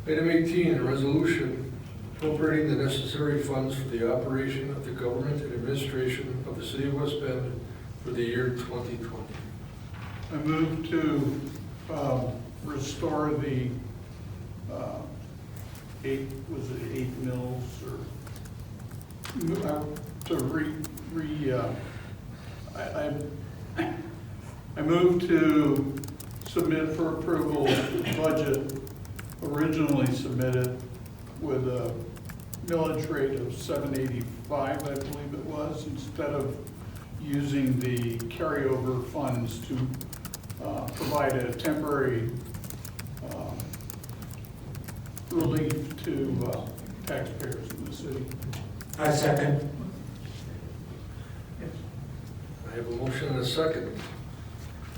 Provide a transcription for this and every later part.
Item 18, a resolution appropriating the necessary funds for the operation of the government and administration of the city of West Bend for the year 2020. I move to restore the eight mills or I move to submit for approval the budget originally submitted with a millage rate of 7.85, I believe it was, instead of using the carryover funds to provide a temporary relief to taxpayers in the city. I second. I have a motion and a second.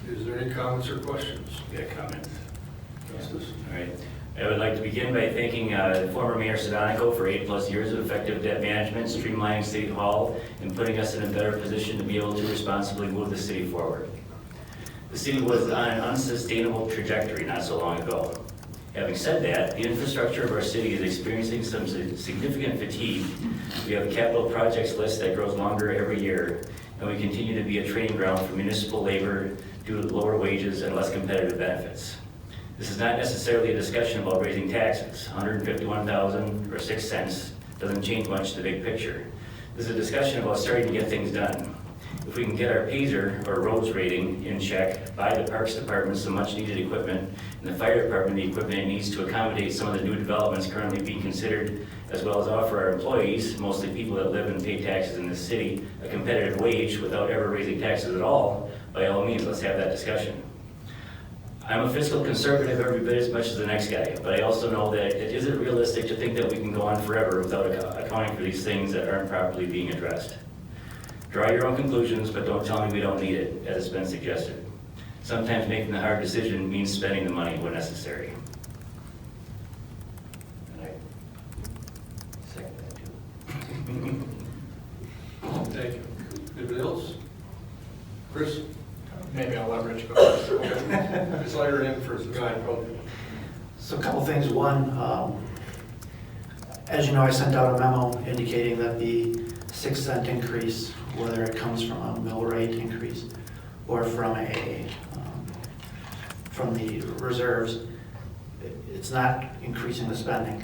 Is there any comments or questions? Yeah, comment. Justice? All right. I would like to begin by thanking former Mayor Sedonico for 8+ years of effective debt management, streamlining City Hall, and putting us in a better position to be able to responsibly move the city forward. The city was on an unsustainable trajectory not so long ago. Having said that, the infrastructure of our city is experiencing some significant fatigue. We have a capital projects list that grows longer every year, and we continue to be a training ground for municipal labor due to lower wages and less competitive benefits. This is not necessarily a discussion about raising taxes. $151,000 or 6 cents doesn't change much the big picture. This is a discussion about starting to get things done. If we can get our PASER or roads rating in check, buy the Parks Department some much needed equipment, and the Fire Department the equipment it needs to accommodate some of the new developments currently being considered, as well as offer our employees, mostly people that live and pay taxes in this city, a competitive wage without ever raising taxes at all, by all means, let's have that discussion. I'm a fiscal conservative every bit as much as the next guy, but I also know that it isn't realistic to think that we can go on forever without accounting for these things that aren't properly being addressed. Draw your own conclusions, but don't tell me we don't need it, as it's been suggested. Sometimes making the hard decision means spending the money when necessary. And I second that too. Thank you. Anybody else? Chris? Maybe I'll let Rich go first. Okay. Just let her in first. Go ahead. So a couple things. One, as you know, I sent out a memo indicating that the 6 cent increase, whether it comes from a mill rate increase or from the reserves, it's not increasing the spending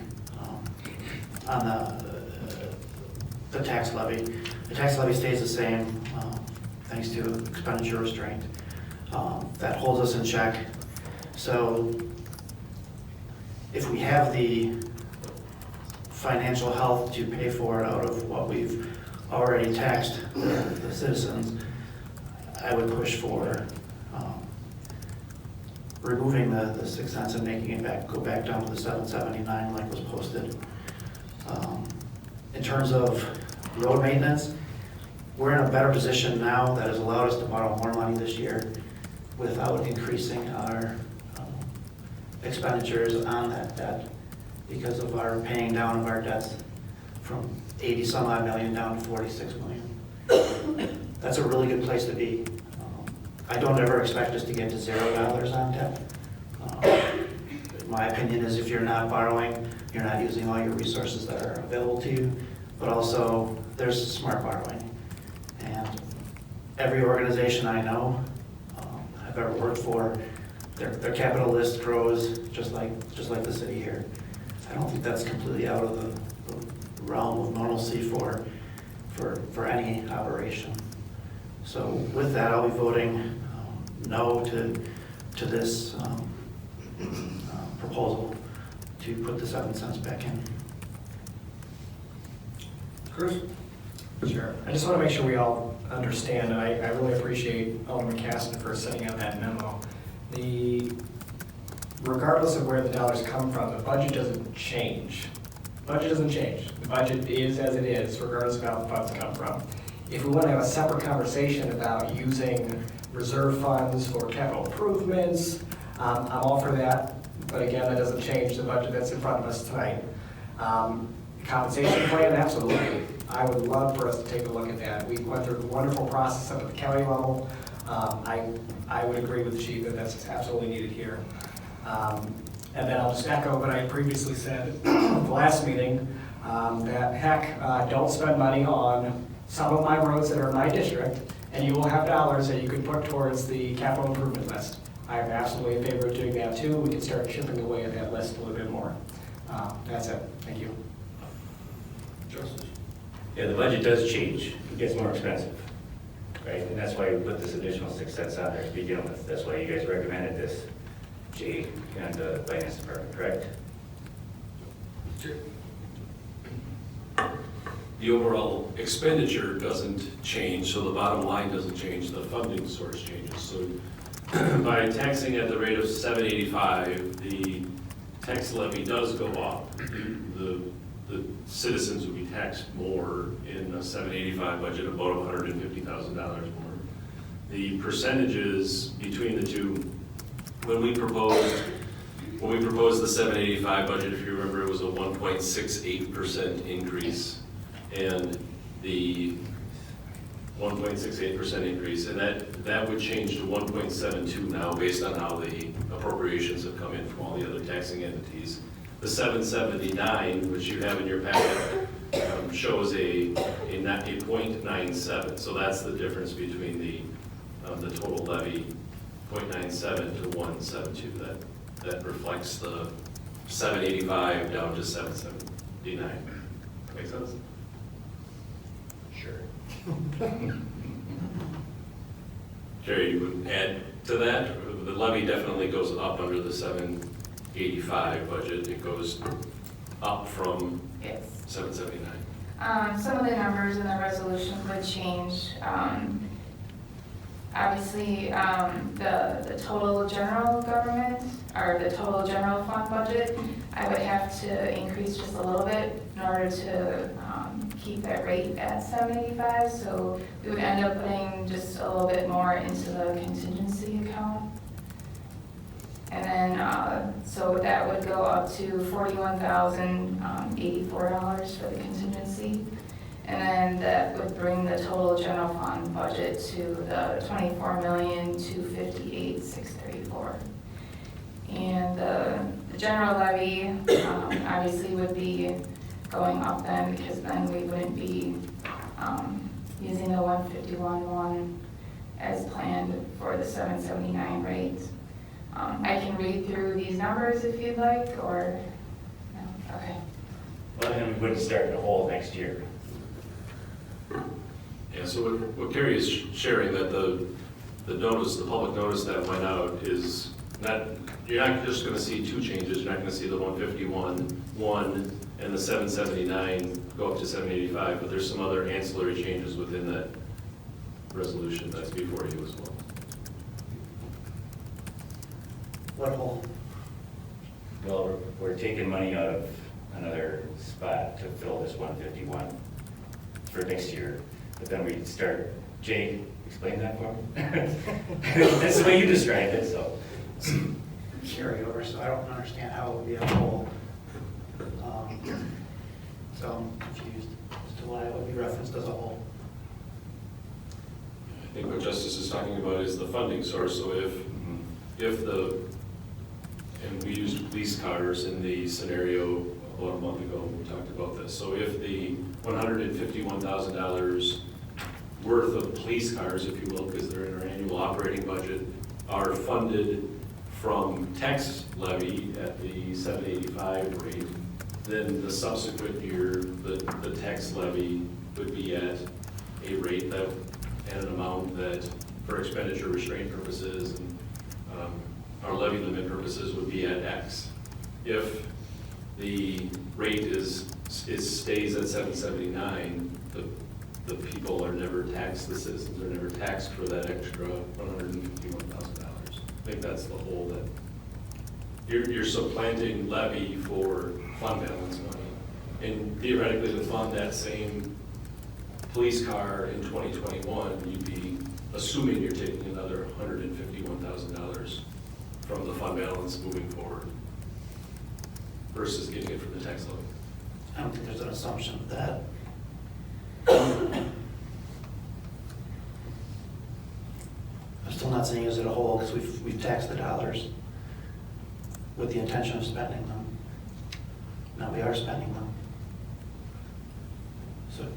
on the tax levy. The tax levy stays the same thanks to expenditure restraint. That holds us in check. So if we have the financial health to pay for it out of what we've already taxed the citizens, I would push for removing the 6 cents and making it go back down to the 7.79 like was posted. In terms of road maintenance, we're in a better position now that has allowed us to borrow more money this year without increasing our expenditures on that debt because of our paying down of our debts from 80 some odd million down to 46 million. That's a really good place to be. I don't ever expect us to get to $0 on debt. My opinion is if you're not borrowing, you're not using all your resources that are available to you, but also there's smart borrowing. And every organization I know I've ever worked for, their capital list grows just like the city here. I don't think that's completely out of the realm of normalcy for any operation. So with that, I'll be voting no to this proposal to put the 7 cents back in. Chris? Sure. I just want to make sure we all understand, and I really appreciate Alderman Caston for sending out that memo. Regardless of where the dollars come from, the budget doesn't change. The budget doesn't change. The budget is as it is, regardless of how the funds come from. If we want to have a separate conversation about using reserve funds for capital improvements, I'm all for that. But again, that doesn't change the budget that's in front of us tonight. Compensation plan, absolutely. I would love for us to take a look at that. We went through a wonderful process up at the county level. I would agree with the chief that that's absolutely needed here. And then I'll just echo what I previously said at the last meeting, that heck, don't spend money on some of my roads that are in my district, and you will have dollars that you could put towards the capital improvement list. I am absolutely in favor of doing that too. We can start chipping away at that list a little bit more. That's it. Thank you. Justice? Yeah, the budget does change. It gets more expensive, right? And that's why we put this additional 6 cents on there to begin with. That's why you guys recommended this, Jay, and the finance department, correct? Jay? The overall expenditure doesn't change, so the bottom line doesn't change, the funding source changes. So by taxing at the rate of $7.85, the tax levy does go up. The citizens would be taxed more in a $7.85 budget, about $150,000 more. The percentages between the two, when we proposed the $7.85 budget, if you remember, it was a 1.68% increase. And the 1.68% increase, and that would change to 1.72 now based on how the appropriations have come in from all the other taxing entities. The 779, which you have in your packet, shows a 0.97. So that's the difference between the total levy, 0.97 to 172. That reflects the 785 down to 779. Make sense? Sure. Jerry, you would add to that? The levy definitely goes up under the 785 budget. It goes up from Yes. 779. Some of the numbers in the resolution would change. Obviously, the total general government, or the total general fund budget, I would have to increase just a little bit in order to keep that rate at 785. So we would end up putting just a little bit more into the contingency account. And then, so that would go up to $41,084 for the contingency. And then that would bring the total general fund budget to the $24,258,634. And the general levy obviously would be going up then, because then we wouldn't be using the 151.1 as planned for the 779 rate. I can read through these numbers if you'd like, or, no? Okay. Well, then we wouldn't start in the hole next year. Yeah, so what Carrie is sharing, that the notice, the public notice that went out is not, you're not just gonna see two changes. You're not gonna see the 151.1 and the 779 go up to 785, but there's some other ancillary changes within that resolution that's before you as well. What hole? Well, we're taking money out of another spot to fill this 151 for next year. But then we start, Jay, explain that for me. That's the way you described it, so. Carryover, so I don't understand how it would be a hole. So I'm confused as to why it would be referenced as a whole. I think what Justice is talking about is the funding source. So if and we used police cars in the scenario about a month ago, we talked about this. So if the $151,000 worth of police cars, if you will, because they're in our annual operating budget, are funded from tax levy at the 785 rate, then the subsequent year, the tax levy would be at a rate that, at an amount that, for expenditure restraint purposes and our levy limit purposes, would be at X. If the rate stays at 779, the people are never taxed, the citizens are never taxed for that extra $151,000. I think that's the whole, that you're supplanting levy for fund balance money. And theoretically, to fund that same police car in 2021, you'd be assuming you're taking another $151,000 from the fund balance moving forward versus getting it from the tax levy. I don't think there's an assumption of that. I'm still not saying use it a whole, because we've taxed the dollars. with the intention of spending them. Now we are spending them.